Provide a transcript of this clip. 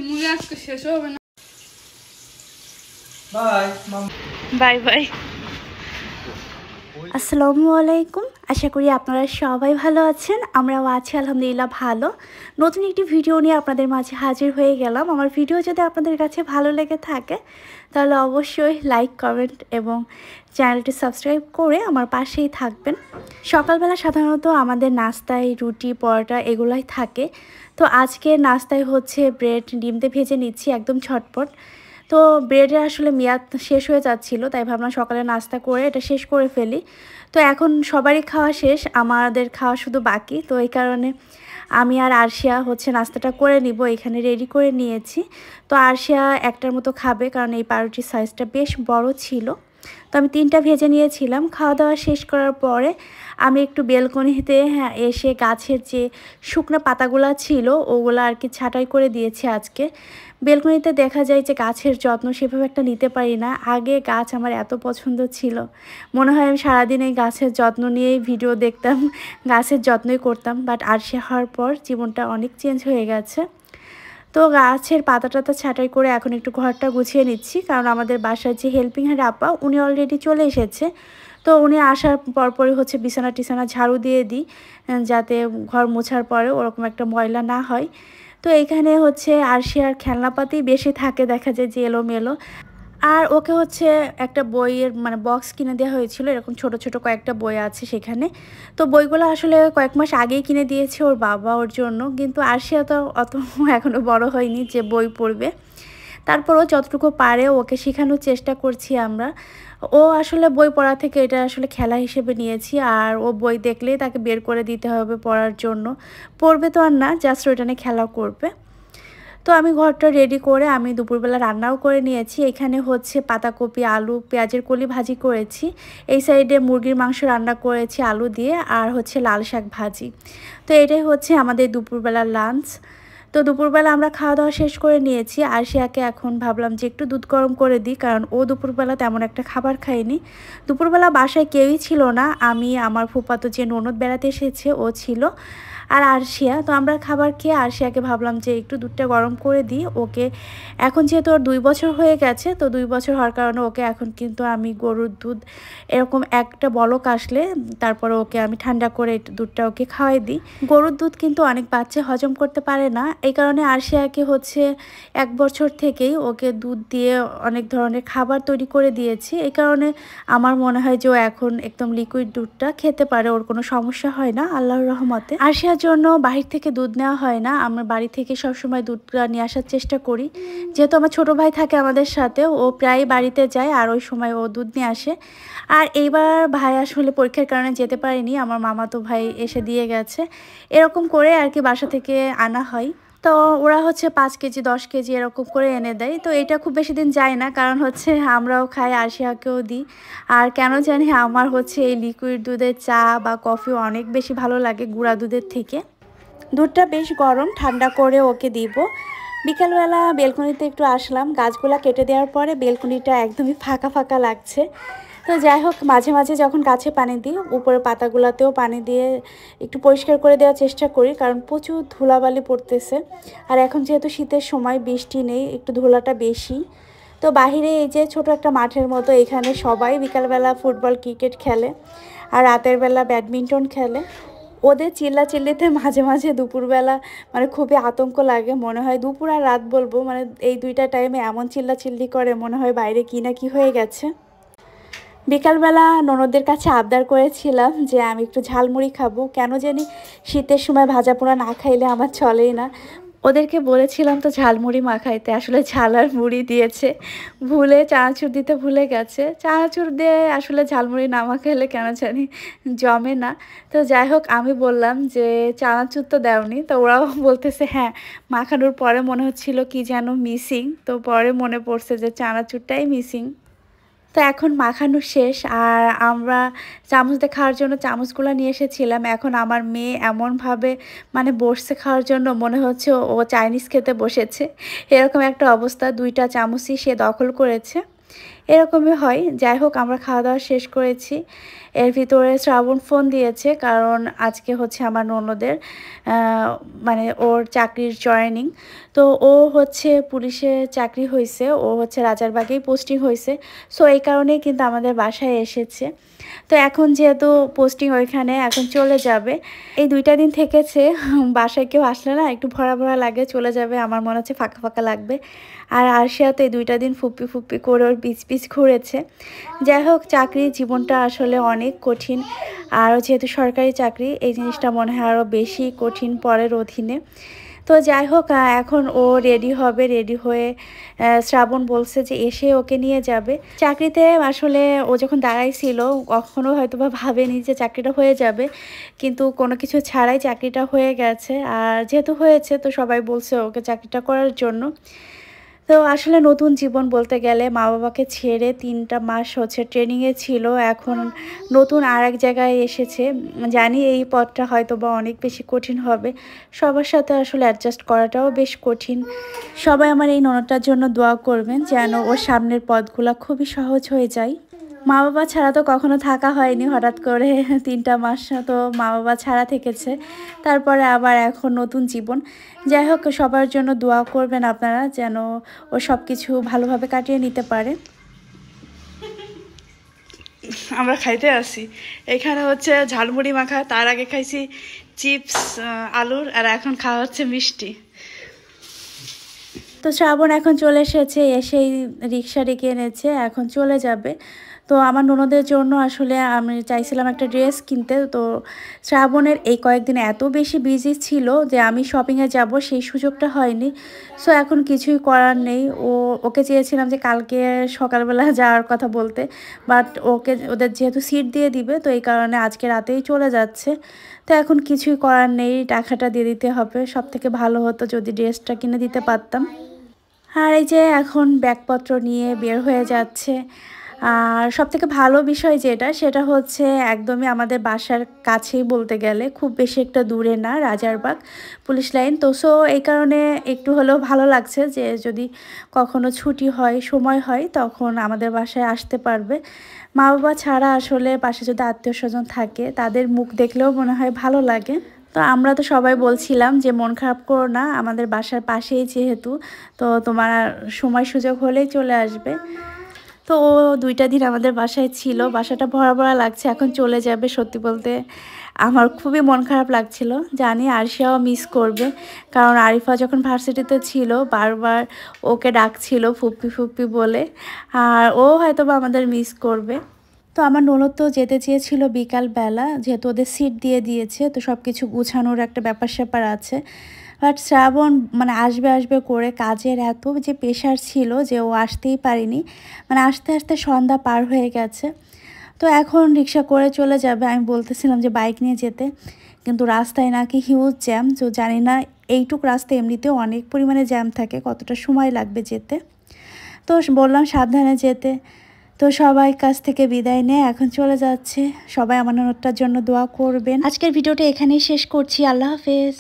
মুড়ি আজকে শেষ হবে না। Bye bye. আসসালামু আলাইকুম, আশা করি আপনারা সবাই ভালো আছেন। আমরাও আছি আলহামদুলিল্লাহ ভালো। নতুন একটি ভিডিও নিয়ে আপনাদের মাঝে হাজির হয়ে গেলাম। আমার ভিডিও যদি আপনাদের কাছে ভালো লেগে থাকে তাহলে অবশ্যই লাইক, কমেন্ট এবং চ্যানেলটি সাবস্ক্রাইব করে আমার পাশেই থাকবেন। সকালবেলা সাধারণত আমাদের নাস্তায় রুটি, পরোটা এগুলাই থাকে। তো আজকে নাস্তায় হচ্ছে ব্রেড, ডিম দিয়ে ভেজে নিচ্ছি একদম ঝটপট। তো ব্রেডের আসলে মেয়াদ শেষ হয়ে যাচ্ছিলো, তাই ভাবলাম সকালে নাস্তা করে এটা শেষ করে ফেলি। তো এখন সবারই খাওয়া শেষ, আমাদের খাওয়া শুধু বাকি। তো এই কারণে আমি আর আরশিয়া হচ্ছে নাস্তাটা করে নিব, এখানে রেডি করে নিয়েছি। তো আরশিয়া একটার মতো খাবে, কারণ এই পাউরুটির সাইজটা বেশ বড় ছিল। তো আমি 3টা ভেজে নিয়েছিলাম। খাওয়া দাওয়া শেষ করার পরে আমি একটু বেলকনিতে এসে গাছের যে শুকনো পাতাগুলো ছিল ওগুলো আর কি ছাঁটাই করে দিয়েছি আজকে। বেলকনিতে দেখা যায় যে গাছের যত্ন সেভাবে একটা নিতে পারি না। আগে গাছ আমার এত পছন্দ ছিল, মনে হয় আমি সারাদিন এই গাছের যত্ন নিয়েই ভিডিও দেখতাম, গাছের যত্নই করতাম। বাট আরশিয়া হওয়ার পর জীবনটা অনেক চেঞ্জ হয়ে গেছে। তো গাছের পাতা টাতা ছাঁটাই করে এখন একটু ঘরটা গুছিয়ে নিচ্ছি, কারণ আমাদের বাসার যে হেল্পিং হ্যান্ড আপা উনি অলরেডি চলে এসেছে। তো উনি আসার পরপরই হচ্ছে বিছানা টিছানা ঝাড়ু দিয়ে দিই, যাতে ঘর মোছার পরে ওরকম একটা ময়লা না হয়। তো এইখানে হচ্ছে আরশিয়ার খেলনাপাতি বেশি থাকে, দেখা যায় যে এলোমেলো। আর ওকে হচ্ছে একটা বইয়ের মানে বক্স কিনে দেওয়া হয়েছিল, এরকম ছোট ছোট কয়েকটা বই আছে সেখানে। তো বইগুলো আসলে কয়েক মাস আগেই কিনে দিয়েছে ওর বাবা ওর জন্য, কিন্তু আরশিয়া তো অত এখনও বড় হয়নি যে বই পড়বে। তারপরও যতটুকু পারে ওকে শেখানোর চেষ্টা করছি আমরা। ও আসলে বই পড়া থেকে এটা আসলে খেলা হিসেবে নিয়েছি, আর ও বই দেখলেই তাকে বের করে দিতে হবে পড়ার জন্য। পড়বে তো আর না, জাস্ট ওইটা নিয়ে খেলা করবে। তো আমি ঘরটা রেডি করে আমি দুপুরবেলা রান্নাও করে নিয়েছি। এখানে হচ্ছে পাতাকপি, আলু, পেঁয়াজের কলি ভাজি করেছি। এই সাইডে মুরগির মাংস রান্না করেছি আলু দিয়ে, আর হচ্ছে লাল শাক ভাজি। তো এটাই হচ্ছে আমাদের দুপুরবেলার লাঞ্চ। তো দুপুরবেলা আমরা খাওয়া দাওয়া শেষ করে নিয়েছি। আরশিয়াকে এখন ভাবলাম যে একটু দুধ গরম করে দিই, কারণ ও দুপুরবেলা তেমন একটা খাবার খায়নি। দুপুরবেলা বাসায় কেউই ছিল না, আমি, আমার ফুফাতো যে ননদ বেড়াতে এসেছে ও ছিল, আর আরশিয়া। তো আমরা খাবার খেয়ে আরশিয়াকে ভাবলাম যে একটু দুধটা গরম করে দিই ওকে। এখন যেহেতু ওর 2 বছর হয়ে গেছে, তো 2 বছর হওয়ার কারণে ওকে এখন কিন্তু আমি গরুর দুধ এরকম একটা বলক আসলে তারপরে ওকে আমি ঠান্ডা করে দুধটা ওকে খাওয়াই দিই। গরুর দুধ কিন্তু অনেক বাচ্চা হজম করতে পারে না, এই কারণে আরশিয়াকে হচ্ছে 1 বছর থেকেই ওকে দুধ দিয়ে অনেক ধরনের খাবার তৈরি করে দিয়েছি। এই কারণে আমার মনে হয় যে ও এখন একদম লিকুইড দুধটা খেতে পারে, ওর কোনো সমস্যা হয় না আল্লাহর রহমতে। আরশিয়ার জন্য বাহির থেকে দুধ নেওয়া হয় না, আমরা বাড়ি থেকে সবসময় দুধটা নিয়ে আসার চেষ্টা করি। যেহেতু আমার ছোট ভাই থাকে আমাদের সাথে, ও প্রায় বাড়িতে যায় আর ওই সময় ও দুধ নিয়ে আসে। আর এইবার ভাই আসলে পরীক্ষার কারণে যেতে পারেনি, আমার মামাতো ভাই এসে দিয়ে গেছে। এরকম করে আর কি বাসা থেকে আনা হয়। তো ওরা হচ্ছে 5 কেজি 10 কেজি এরকম করে এনে দেয়। তো এটা খুব বেশি দিন যায় না, কারণ হচ্ছে আমরাও খাই, আরশিয়াকেও দিই। আর কেন জানি আমার হচ্ছে এই লিকুইড দুধের চা বা কফি অনেক বেশি ভালো লাগে গুঁড়া দুধের থেকে। দুধটা বেশ গরম ঠান্ডা করে ওকে দিব। বিকালবেলা বেলকনিতে একটু আসলাম, গাছগুলা কেটে দেওয়ার পরে বেলকনিটা একদমই ফাঁকা ফাঁকা লাগছে। তো যাই হোক, মাঝে মাঝে যখন গাছে পানি দিই উপরে পাতাগুলোতেও পানি দিয়ে একটু পরিষ্কার করে দেওয়ার চেষ্টা করি, কারণ প্রচুর ধুলাবালি পড়তেছে। আর এখন যেহেতু শীতের সময়, বৃষ্টি নেই, একটু ধুলাটা বেশি। তো বাহিরে এই যে ছোট একটা মাঠের মতো, এখানে সবাই বিকালবেলা ফুটবল, ক্রিকেট খেলে, আর রাতের বেলা ব্যাডমিন্টন খেলে। ওদের চিল্লাচিল্লিতে মাঝে মাঝে দুপুরবেলা মানে খুবই আতঙ্ক লাগে, মনে হয় দুপুর আর রাত বলবো, মানে এই 2টা টাইমে এমন চিল্লাচিল্লি করে মনে হয় বাইরে কি না কি হয়ে গেছে। বিকালবেলা ননদদের কাছে আবদার করেছিলাম যে আমি একটু ঝালমুড়ি খাবো, কেন জানি শীতের সময় ভাজা পোড়া না খাইলে আমার চলেই না। ওদেরকে বলেছিলাম তো ঝালমুড়ি মাখাইতে, আসলে ঝাল আর মুড়ি দিয়েছে, ভুলে চানাচুর দিতে ভুলে গেছে। চানাচুর দিয়ে আসলে ঝালমুড়ি না মাখাইলে কেন জানি জমে না। তো যাই হোক, আমি বললাম যে চানাচুর তো দেওনি, তো ওরাও বলতেছে হ্যাঁ, মাখানোর পরে মনে হচ্ছিল কি যেন মিসিং, তো পরে মনে পড়ছে যে চানাচুরটাই মিসিং। তো এখন মাখানো শেষ, আর আমরা চামচ দিয়ে খাওয়ার জন্য চামচগুলো নিয়ে এসেছিলাম। এখন আমার মেয়ে এমনভাবে মানে বসছে খাওয়ার জন্য, মনে হচ্ছে ও চাইনিজ খেতে বসেছে, এরকম একটা অবস্থা। 2টা চামচই সে দখল করেছে। এরকমই হয়। যাই হোক, আমরা খাওয়া দাওয়া শেষ করেছি। এর ভিতরে শ্রাবণ ফোন দিয়েছে, কারণ আজকে হচ্ছে আমার ননদের মানে ওর চাকরির জয়েনিং। তো ও হচ্ছে পুলিশে চাকরি হয়েছে, ও হচ্ছে রাজারবাগেই পোস্টিং হয়েছে। সো এই কারণেই কিন্তু আমাদের বাসায় এসেছে। তো এখন যেহেতু পোস্টিং ওইখানে, এখন চলে যাবে। এই 2টা দিন থেকেছে, বাসায় কেউ আসলে না একটু ভরা ভরা লাগে, চলে যাবে আমার মনে হচ্ছে ফাঁকা ফাঁকা লাগবে। আর আরশিয়া তো এই 2টা দিন ফুপ্পি ফুপ্পি করে ওর পিছ পিছ ঘুরেছে। যাই হোক, চাকরির জীবনটা আসলে অনেক কঠিন, আর যেহেতু সরকারি চাকরি, এই জিনিসটা মনে হয় আরও বেশি কঠিন পরের অধীনে। তো যাই হোক, এখন ও রেডি হবে, রেডি হয়ে শ্রাবণ বলছে যে এসে ওকে নিয়ে যাবে চাকরিতে। আসলে ও যখন দাঁড়াইছিল কখনো হয়তো বা ভাবেনি যে চাকরিটা হয়ে যাবে, কিন্তু কোনো কিছু ছাড়াই চাকরিটা হয়ে গেছে। আর যেহেতু হয়েছে, তো সবাই বলছে ওকে চাকরিটা করার জন্য। তো আসলে নতুন জীবন বলতে গেলে, মা বাবাকে ছেড়ে 3টা মাস হচ্ছে ট্রেনিংয়ে ছিল, এখন নতুন আর এক জায়গায় এসেছে। জানি এই পথটা হয়তো বা অনেক বেশি কঠিন হবে, সবার সাথে আসলে অ্যাডজাস্ট করাটাও বেশ কঠিন। সবাই আমার এই ননদটার জন্য দোয়া করবেন যেন ওর সামনের পথগুলো খুবই সহজ হয়ে যায়। মা বাবা ছাড়া তো কখনো থাকা হয়নি, হঠাৎ করে 3টা মাস তো মা বাবা ছাড়া থেকেছে, তারপরে আবার এখন নতুন জীবন। যাই হোক, সবার জন্য দোয়া করবেন আপনারা যেন ও সব কিছু ভালোভাবে কাটিয়ে নিতে পারে। আমরা খাইতে আসি, এখানে হচ্ছে ঝালমুড়ি মাখা, তার আগে খাইছি চিপস আলুর, আর এখন খাওয়া হচ্ছে মিষ্টি। তো শ্রাবণ এখন চলে এসেছে, এসেই রিক্সা ডেকে এনেছে, এখন চলে যাবে। তো আমার ননদের জন্য আসলে আমি চাইছিলাম একটা ড্রেস কিনতে। তো শ্রাবণের এই কয়েকদিন এত বেশি বিজি ছিল যে আমি শপিংয়ে যাব সেই সুযোগটা হয়নি। সো এখন কিছুই করার নেই। ওকে চেয়েছিলাম যে কালকে সকালবেলা যাওয়ার কথা বলতে, বাট ওদের যেহেতু সিট দিয়ে দিবে, তো এই কারণে আজকে রাতেই চলে যাচ্ছে। তো এখন কিছুই করার নেই, টাকাটা দিয়ে দিতে হবে। সব থেকে ভালো হতো যদি ড্রেসটা কিনে দিতে পারতাম। আর এই যে এখন ব্যাগপত্র নিয়ে বের হয়ে যাচ্ছে। আর সবথেকে ভালো বিষয় যেটা, সেটা হচ্ছে একদমই আমাদের বাসার কাছেই বলতে গেলে, খুব বেশি একটা দূরে না, রাজারবাগ পুলিশ লাইন। তো সো এই কারণে একটু হলেও ভালো লাগছে যে যদি কখনো ছুটি হয়, সময় হয়, তখন আমাদের বাসায় আসতে পারবে। মা বাবা ছাড়া আসলে পাশে যদি আত্মীয় স্বজন থাকে, তাদের মুখ দেখলেও মনে হয় ভালো লাগে। তো আমরা তো সবাই বলছিলাম যে মন খারাপ করো না, আমাদের বাসার পাশেই যেহেতু, তো তোমার সময় সুযোগ হলেই চলে আসবে। তো ও 2টা দিন আমাদের বাসায় ছিল, বাসাটা ভরা ভরা লাগছে, এখন চলে যাবে। সত্যি বলতে আমার খুবই মন খারাপ লাগছিল, জানি আরশিয়াও মিস করবে, কারণ আরিফা যখন ভার্সিটিতে ছিল বারবার ওকে ডাকছিল ফুপ্পি ফুপ্পি বলে, আর ও হয়তো বা আমাদের মিস করবে। তো আমার ননদ তো যেতে চেয়েছিল বিকালবেলা, যেহেতু ওদের সিট দিয়ে দিয়েছে, তো সব কিছু গুছানোর একটা ব্যাপার স্যাপার আছে। বাট শ্রাবণ মানে আসবে আসবে করে কাজের এত যে প্রেশার ছিল যে ও আসতেই পারিনি, মানে আস্তে আস্তে সন্ধ্যা পার হয়ে গেছে। তো এখন রিক্সা করে চলে যাবে। আমি বলতেছিলাম যে বাইক নিয়ে যেতে, কিন্তু রাস্তায় নাকি হিউজ জ্যাম। তো জানি না, এইটুক রাস্তায় এমনিতেও অনেক পরিমাণে জ্যাম থাকে, কতটা সময় লাগবে যেতে। তো বললাম সাবধানে যেতে। তো সবাই কাছ থেকে বিদায় নিয়ে এখন চলে যাচ্ছে। সবাই আমার ননদটার জন্য দোয়া করবেন। আজকের ভিডিওটা এখানেই শেষ করছি। আল্লাহ হাফেজ।